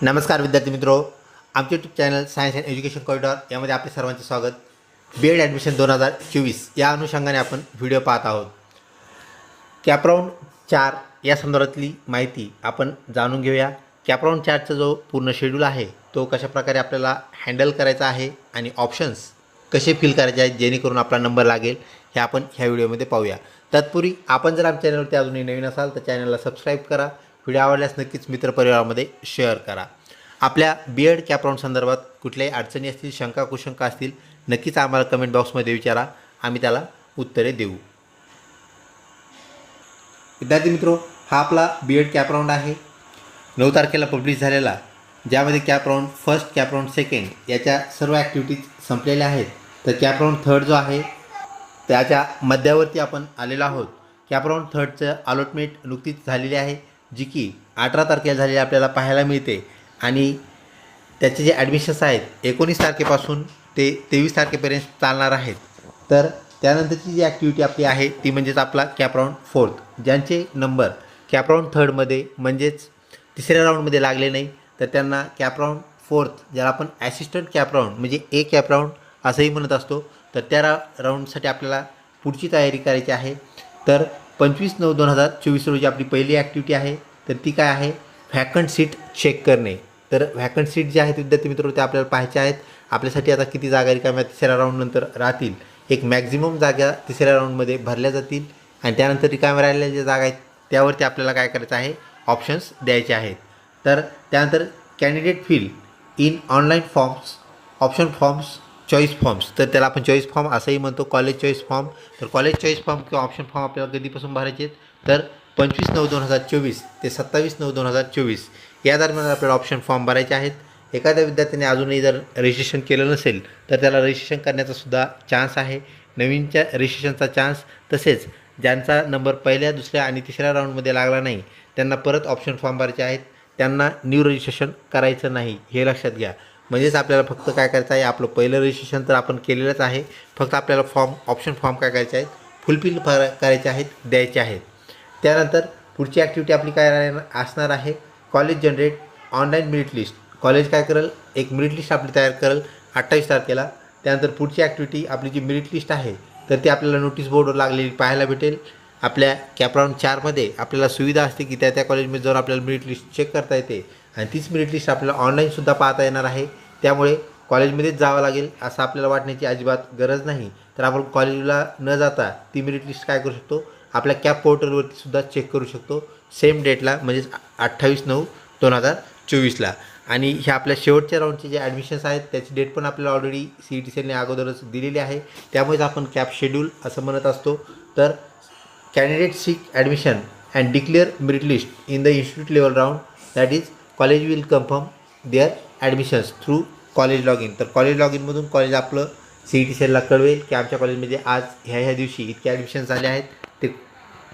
नमस्कार विद्यार्थी मित्रो, आमचे YouTube channel science and education corridor यामध्ये आपले सर्वांचे स्वागत। बी एड ॲडमिशन 2024 या अनुषंगाने आपण व्हिडिओ पाहत आहोत। कॅपराऊंड 4 या संदर्भातली माहिती आपण जाणून घेऊया। कॅपराऊंड 4चा जो पूर्ण शेड्यूल आहे तो कशाप्रकारे आपल्याला हँडल करायचा आहे आणि ऑप्शन्स कसे फिल करायचे आहेत जेणेकरून आपला नंबर लागेल हे आपण ह्या व्हिडिओमध्ये पाहूया। तत्पूर्वी आपण जर आमच्या चॅनलवरती अजूनही नवीन असाल तर चॅनलला सबस्क्राईब करा, व्हिडिओ आवडल्यास नक्कीच मित्रपरिवारामध्ये शेअर करा। आपल्या बी एड कॅपराऊंड संदर्भात कुठल्याही अडचणी असतील, शंका कुशंका असतील नक्कीच आम्हाला कमेंट बॉक्समध्ये विचारा, आम्ही त्याला उत्तरे देऊ। विद्यार्थी मित्रो, हा आपला बी एड कॅपराऊंड आहे 9 तारखेला पब्लिश झालेला, ज्यामध्ये कॅपराऊंड फर्स्ट, कॅपराऊंड सेकंड याच्या सर्व ॲक्टिव्हिटीज संपलेल्या आहेत। तर कॅपराऊंड थर्ड जो आहे त्याच्या मध्यावरती आपण आलेलो आहोत। कॅपराऊंड थर्डचं अलॉटमेंट नुकतीच झालेली आहे, जी की 18 तारखेला झालेली आपल्याला पाहायला मिळते आणि त्याचे जे ॲडमिशन्स आहेत 19 तारखेपासून ते 23 तारखेपर्यंत चालणार आहेत। तर त्यानंतरची जी ॲक्टिव्हिटी आपली आहे ती म्हणजेच आपला कॅपराऊंड फोर्थ, ज्यांचे नंबर कॅपराऊंड थर्डमध्ये म्हणजेच तिसऱ्या राऊंडमध्ये लागले नाही तर त्यांना कॅपराऊंड फोर्थ, ज्याला आपण ॲसिस्टंट कॅपराऊंड म्हणजे ए कॅपराऊंड असंही म्हणत असतो, तर त्या राऊंडसाठी आपल्याला पुढची तयारी करायची आहे। तर 25/9/2024 रोजी आपली पहिली ॲक्टिव्हिटी आहे, तर ती काय आहे, व्हॅकंट सीट चेक करणे। तर व्हॅकंट सीट जे आहेत विद्यार्थी मित्र ते आपल्याला पाहायचे आहेत। आपल्यासाठी आता किती जागा रिकाम्या तिसऱ्या राऊंडनंतर राहतील, एक मॅक्झिमम जागा तिसऱ्या राऊंडमध्ये भरल्या जातील आणि त्यानंतर रिकाम्या राहिलेल्या ज्या जागा आहेत त्यावरती आपल्याला काय करायचं आहे, ऑप्शन्स द्यायचे आहेत। तर त्यानंतर candidate fill in online forms, option forms, choice forms, तर त्याला आपण चॉईस फॉर्म असंही म्हणतो, कॉलेज चॉईस फॉर्म। तर कॉलेज चॉईस फॉर्म किंवा ऑप्शन फॉर्म आपल्याला कधीपासून भरायचे आहेत, तर 25/9/2024 ते 27/9/2024 या दरम्यान आपल्याला ऑप्शन फॉर्म भरायचे आहेत। एखाद्या विद्यार्थ्याने अजूनही जर रजिस्ट्रेशन केलं नसेल तर त्याला रजिस्ट्रेशन करण्याचा सुद्धा चान्स आहे, नवीनच्या रजिस्ट्रेशनचा चान्स। तसेच ज्यांचा नंबर पहिल्या, दुसऱ्या आणि तिसऱ्या राऊंडमध्ये लागला नाही त्यांना परत ऑप्शन फॉर्म भरायचे आहेत, त्यांना न्यू रजिस्ट्रेशन करायचं नाही, हे लक्षात घ्या। म्हणजेच आपल्याला फक्त काय करायचं आहे, आपलं पहिलं रजिस्ट्रेशन तर आपण केलेलंच आहे, फक्त आपल्याला फॉर्म, ऑप्शन फॉर्म काय करायचे आहेत, फुलफिल करायचे आहेत, द्यायचे आहेत। त्यानंतर पुढची ॲक्टिव्हिटी आपली काय असणार आहे, college generate online merit list. College काय करेल, एक मेरिट लिस्ट आपली तयार करेल 28 तारखेला। त्यानंतर पुढची ॲक्टिव्हिटी आपली जी मेरिट लिस्ट आहे तर ती आपल्याला नोटीस बोर्डवर लागलेली पाहायला भेटेल। आपल्या कॅपराऊंड 4मध्ये आपल्याला सुविधा असते की त्या कॉलेजमध्ये जाऊन आपल्याला मेरिट लिस्ट चेक करता येते आणि तीच मेरिट लिस्ट आपल्याला ऑनलाईनसुद्धा पाहता येणार आहे। त्यामुळे कॉलेजमध्येच जावं लागेल असं आपल्याला वाटण्याची अजिबात गरज नाही। तर आपण कॉलेजला न जाता ती मेरिट लिस्ट काय करू शकतो, आपल्या कॅप पोर्टलवरती सुद्धा चेक करू शकतो सेम डेटला, म्हणजेच 28/9/2024ला। आणि ह्या आपल्या शेवटच्या राऊंडचे जे ॲडमिशन्स आहेत त्याची डेट पण आपल्याला ऑलरेडी CET सेलने अगोदरच दिलेली आहे, त्यामुळेच आपण कॅप शेड्यूल असं म्हणत असतो। तर candidate seek admission and declare merit list in the institute level round, that is college will confirm their admissions through college log in. तर कॉलेज लॉग इनमधून कॉलेज आपलं CET सेलला कळवेल की आमच्या कॉलेजमध्ये आज ह्या दिवशी इतके ॲडमिशन झाले आहेत। ते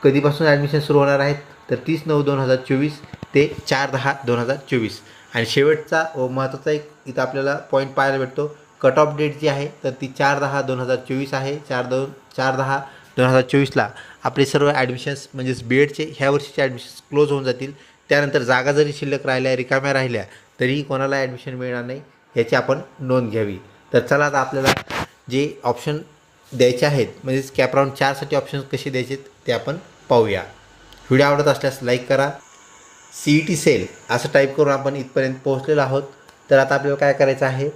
कधीपासून ॲडमिशन सुरू होणार आहेत, तर 30/9/2024 ते 4/10/2024। आणि शेवटचा व महत्त्वाचा एक इथं आपल्याला पॉईंट पाहायला भेटतो, कट ऑफ डेट जी आहे तर ती 4/10/2024 आहे। 4/10/2024ला आपले सर्व ॲडमिशन्स म्हणजेच बी एडचे ह्या वर्षीचे ॲडमिशन्स क्लोज होऊन जातील। त्यानंतर जागा जरी शिल्लक राहिल्या, रिकाम्या राहिल्या तरीही कोणाला ॲडमिशन मिळणार नाही, ह्याची आपण नोंद घ्यावी। तर चला आता आपल्याला जे ऑप्शन द्यायचे आहेत म्हणजेच कॅपराऊंड 4साठी ऑप्शन कसे द्यायचे ते आपण पाहूया। व्हिडिओ आवडत असल्यास लाईक करा। CET सेल असं टाईप करून आपण इथपर्यंत पोहोचलेलो आहोत। तर आता आपल्याला काय करायचं आहे,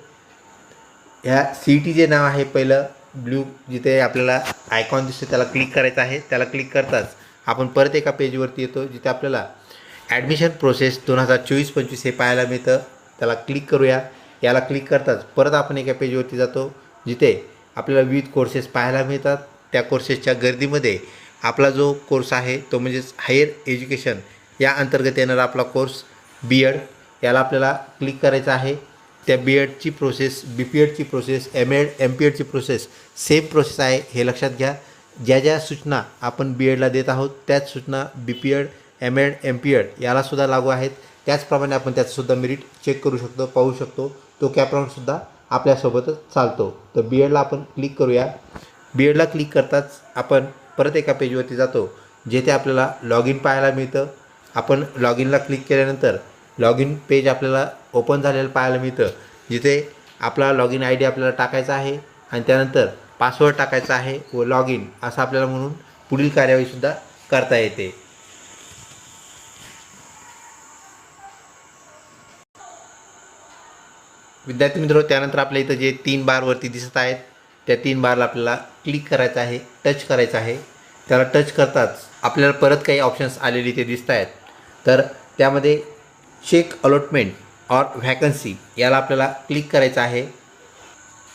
ह्या CET जे नाव आहे पहिलं ब्ल्यू जिथे आपल्याला आयकॉन दिसतो त्याला क्लिक करायचं आहे। त्याला क्लिक करताच आपण परत एका पेजवरती येतो जिथे आपल्याला ॲडमिशन प्रोसेस 2024-25 हे पाहायला मिळतं, त्याला क्लिक करूया। याला क्लिक करताच परत आपण एका पेजवरती जातो जिथे आपल्याला विविध कोर्सेस पाहायला मिळतात। त्या कोर्सेसच्या गर्दीमध्ये आपला जो कोर्स आहे तो म्हणजेच हायर एज्युकेशन या अंतर्गत येणारा आपला कोर्स बी एड, याला आपल्याला क्लिक करायचं आहे। त्या बी एडची प्रोसेस, BPEdची प्रोसेस, MAd MPEdची प्रोसेस सेम प्रोसेस आहे, हे लक्षात घ्या। ज्या ज्या सूचना आपण बी एडला देत आहोत त्याच सूचना BPEd, MAd MPEd यालासुद्धा लागू आहेत। त्याचप्रमाणे आपण त्याचंसुद्धा मेरिट चेक करू शकतो, पाहू शकतो। तो कॅपराऊंडसुद्धा आपल्यासोबतच चालतो। तर बी एडला आपण क्लिक करूया। बी एडला क्लिक करताच आपण परत एका पेजवरती जातो जेथे आपल्याला लॉग इन पाहायला मिळतं। आपण लॉग इनला क्लिक केल्यानंतर लॉग इन पेज आपल्याला ओपन झालेलं पाहायला मिळतं, जिथे आपला लॉग इन आय डी आपल्याला टाकायचा आहे आणि त्यानंतर पासवर्ड टाकायचा आहे व लॉग इन असं आपल्याला म्हणून पुढील कार्यवाहीसुद्धा करता येते. विद्यार्थी मित्रांनो, त्यानंतर आपल्या इथं जे 3 बारवरती दिसत आहेत त्या 3 बारला आपल्याला क्लिक करायचं आहे, टच करायचं आहे. त्याला टच करताच आपल्याला परत काही ऑप्शन्स आलेले इथे दिसत आहेत. तर त्यामध्ये चेक अलॉटमेंट ऑर व्हॅकन्सी याला आपल्याला क्लिक करायचं आहे.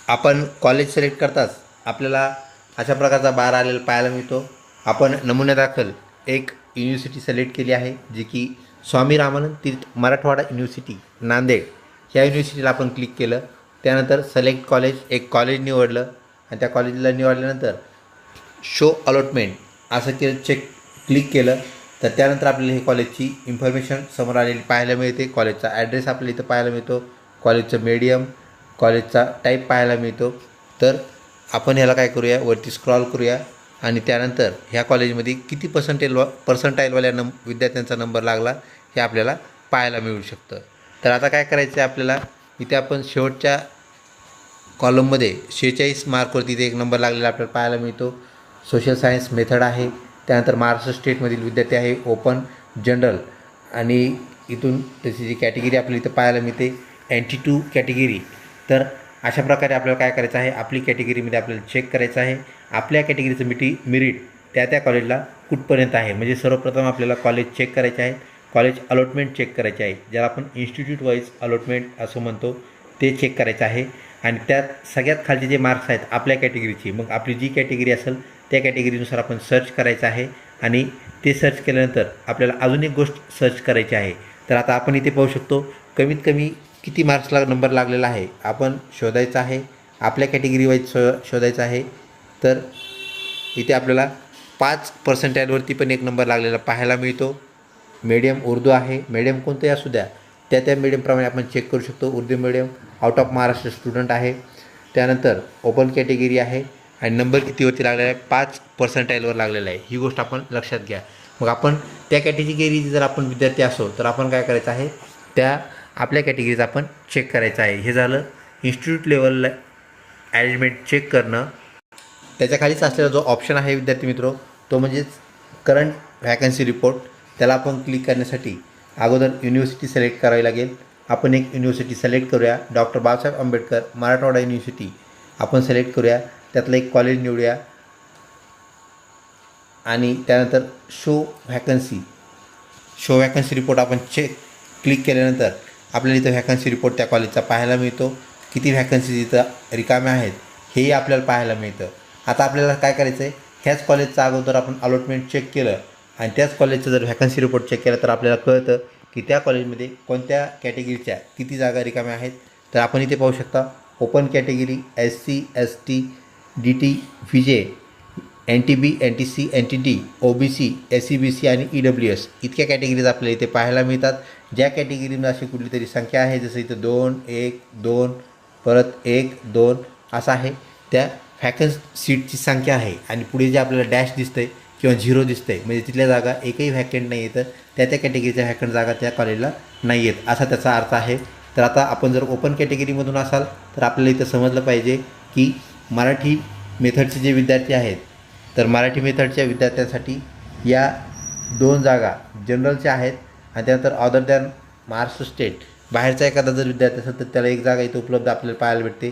आपण कॉलेज सिलेक्ट करताच आपल्याला अशा प्रकारचा बार आलेला पाहायला मिळतो. आपण नमुन्यादाखल एक युनिव्हर्सिटी सिलेक्ट केली आहे, जी की स्वामी रामानंद तीर्थ मराठवाडा युनिव्हर्सिटी नांदेड. ह्या युनिव्हर्सिटीला आपण क्लिक केलं. त्यानंतर सिलेक्ट कॉलेज, एक कॉलेज निवडलं आणि त्या कॉलेजला निवडल्यानंतर शो अलॉटमेंट असं क्लिक केलं. तर त्यानंतर आपल्याला हे कॉलेजची इन्फॉर्मेशन समोर आलेली पाहायला मिळते. कॉलेजचा ॲड्रेस आपल्याला इथं पाहायला मिळतो, कॉलेजचं मीडियम, कॉलेजचा टाईप पाहायला मिळतो. तर आपण ह्याला काय करूया, वरती स्क्रॉल करूया आणि त्यानंतर ह्या कॉलेजमध्ये किती पर्संटाईलवाल्या विद्यार्थ्यांचा नंबर लागला हे आपल्याला पाहायला मिळू शकतं. तर आता काय करायचं आहे आपल्याला, इथे आपण शेवटच्या कॉलममध्ये 46 मार्कवरती इथे एक नंबर लागलेला आपल्याला पाहायला मिळतो. सोशल सायन्स मेथड आहे. त्यानंतर महाराष्ट्र स्टेटमधील विद्यार्थी आहे, ओपन, जनरल आणि इथून त्याची जी कॅटेगरी आपल्याला इथं पाहायला मिळते NT2 कॅटेगरी. तर अशा प्रकारे आपल्याला काय करायचं आहे, आपली कॅटेगरीमध्ये आपल्याला चेक करायचं आहे आपल्या कॅटेगरीचं मेरिट त्या कॉलेजला कुठपर्यंत आहे. म्हणजे सर्वप्रथम आपल्याला कॉलेज चेक करायचे आहे, कॉलेज अलॉटमेंट चेक करायचे आहे, ज्याला आपण इन्स्टिट्यूट वाईज अलॉटमेंट असं म्हणतो, ते चेक करायचं आहे. आणि त्यात सगळ्यात खालचे जे मार्क्स आहेत आपल्या कॅटेगरीची, मग आपली जी कॅटेगरी असेल त्या कॅटेगरीनुसार आपण सर्च करायचं आहे. आणि ते सर्च केल्यानंतर आपल्याला अजून एक गोष्ट सर्च करायची आहे. तर आता आपण इथे पाहू शकतो कमीत कमी किती मार्क्सला नंबर लागलेला आहे आपण शोधायचा आहे, आपल्या कॅटेगरी वाईज शोधायचा आहे. तर इथे आपल्याला 5% पण एक नंबर लागलेला पाहायला मिळतो. मीडियम उर्दू आहे, मीडियम कोणतंही असू द्या त्या मीडियमप्रमाणे आपण चेक करू शकतो. Urdu medium, out of Maharashtra student आहे. त्यानंतर ओपन कॅटेगरी आहे आणि नंबर कितीवरती लागलेला आहे, 5% लागलेला आहे. ही गोष्ट आपण लक्षात घ्या. मग आपण त्या कॅटेगरी जर आपण विद्यार्थी असो तर आपण काय करायचं आहे, त्या आपल्या कॅटेगरीचं आपण चेक करायचं आहे. हे झालं इन्स्टिट्यूट लेवलला ॲरेंजमेंट चेक करणं. त्याच्या खालीच असलेला जो ऑप्शन आहे विद्यार्थी मित्रो, तो म्हणजेच करंट व्हॅकन्सी रिपोर्ट. त्याला आपण क्लिक करण्यासाठी अगोदर युनिव्हर्सिटी सिलेक्ट करावी लागेल. आपण एक युनिव्हर्सिटी सिलेक्ट करूया, डॉक्टर बाबासाहेब आंबेडकर मराठवाडा युनिव्हर्सिटी आपण सिलेक्ट करूया. त्यातलं एक कॉलेज निवडूया आणि त्यानंतर शो व्हॅकन्सी रिपोर्ट आपण क्लिक केल्यानंतर आपल्याला इथं व्हॅकन्सी रिपोर्ट त्या कॉलेजचा पाहायला मिळतो. किती व्हॅकन्सीज इथं रिकाम्या आहेत हेही आपल्याला पाहायला मिळतं. आता आपल्याला काय करायचं आहे, ह्याच कॉलेजचा अगोदर आपण अलॉटमेंट चेक केलं आणि त्याच कॉलेजचं जर व्हॅकन्सी रिपोर्ट चेक केला तर आपल्याला कळतं की त्या कॉलेजमध्ये कोणत्या कॅटेगरीच्या किती जागा रिकाम्या आहेत. तर आपण इथे पाहू शकता open category SC ST DT VJ NTB NTC NTD OBC SC BC आणि EWS इतक्या कॅटेगरीज आपल्याला इथे पाहायला मिळतात. ज्या कॅटेगरीमध्ये अशी कुठली तरी संख्या आहे, जसं इथं 2 1 2 परत 1 2 असं आहे, त्या व्हॅकन्स सीटची संख्या आहे. आणि पुढे जे आपल्याला डॅश दिसतं आहे किंवा 0 दिसतं आहे म्हणजे तिथल्या जागा एकही व्हॅकंट नाही आहे, तर त्या कॅटेगरीच्या व्हॅकंट जागा त्या कॉलेजला नाही आहेत असा त्याचा अर्थ आहे. तर आता आपण जर ओपन कॅटेगरीमधून असाल तर आपल्याला इथं समजलं पाहिजे की मराठी मेथडचे जे विद्यार्थी आहेत, तर मराठी मेथडच्या विद्यार्थ्यांसाठी या 2 जागा जनरलच्या आहेत. आणि त्यानंतर अदर दॅन महाराष्ट्र स्टेट बाहेरचा एखादा जर विद्यार्थी असेल तर त्याला एक जागा इथं उपलब्ध आपल्याला पाहायला भेटते.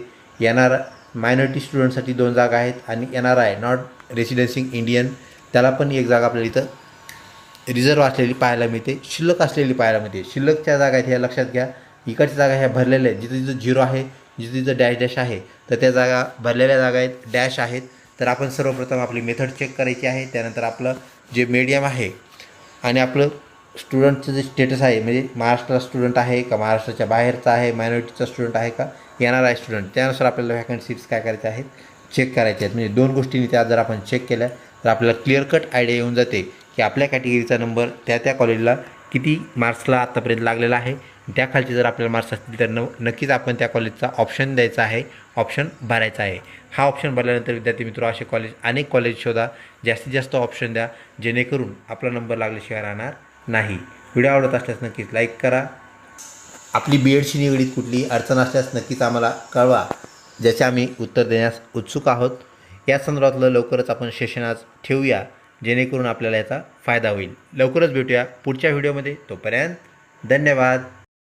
मायनॉरिटी स्टुडंटसाठी 2 जागा आहेत आणि NRI नॉट रेसिडेन्सिंग इंडियन त्याला पण एक जागा आपल्याला इथं रिझर्व असलेली पाहायला मिळते, शिल्लक असलेली पाहायला मिळते. शिल्लकच्या जागा आहेत ह्या लक्षात घ्या. इकडच्या जागा ह्या भरलेल्या आहेत, जिथं जिथं 0 आहे, जिथं जिथं डॅश आहे, तर त्या जागा भरलेल्या जागा आहेत, डॅश आहेत. तर आपण सर्वप्रथम आपली मेथड चेक करायची आहे. त्यानंतर आपलं जे मीडियम आहे आणि आपलं स्टुडंटचं जे स्टेटस आहे, म्हणजे महाराष्ट्र स्टुडंट आहे का महाराष्ट्राच्या बाहेरचा आहे, मायनॉरिटीचा स्टुडंट आहे का NRI स्टुडंट, त्यानुसार आपल्याला व्हॅकंट सीट्स काय करायचे आहेत, चेक करायचे आहेत. म्हणजे 2 गोष्टींनी त्या जर आपण चेक केल्या तर आपल्याला क्लिअर कट आयडिया येऊन जाते की आपल्या कॅटेगरीचा नंबर त्या कॉलेजला किती मार्क्सला आत्तापर्यंत लागलेला आहे. त्याखालचे जर आपल्याला मार्क्स असतील तर नक्कीच आपण त्या कॉलेजचा ऑप्शन द्यायचा आहे, ऑप्शन भरायचा आहे. हा ऑप्शन भरल्यानंतर विद्यार्थी मित्र असे अनेक कॉलेज शोधा, जास्तीत जास्त ऑप्शन द्या, जेणेकरून आपला नंबर लागल्याशिवाय राहणार नाही. व्हिडिओ आवडत असल्यास नक्कीच लाईक करा, आपली बी एडशी निगडीत कुठली अडचण असल्यास नक्कीच आम्हाला कळवा, ज्याचे आम्ही उत्तर देण्यास उत्सुक आहोत. या संदर्भातलं लवकरच आपण सेशन आज ठेवूया, जेणेकरून आपल्याला याचा फायदा होईल. लवकरच भेटूया पुढच्या व्हिडिओमध्ये. तोपर्यंत धन्यवाद.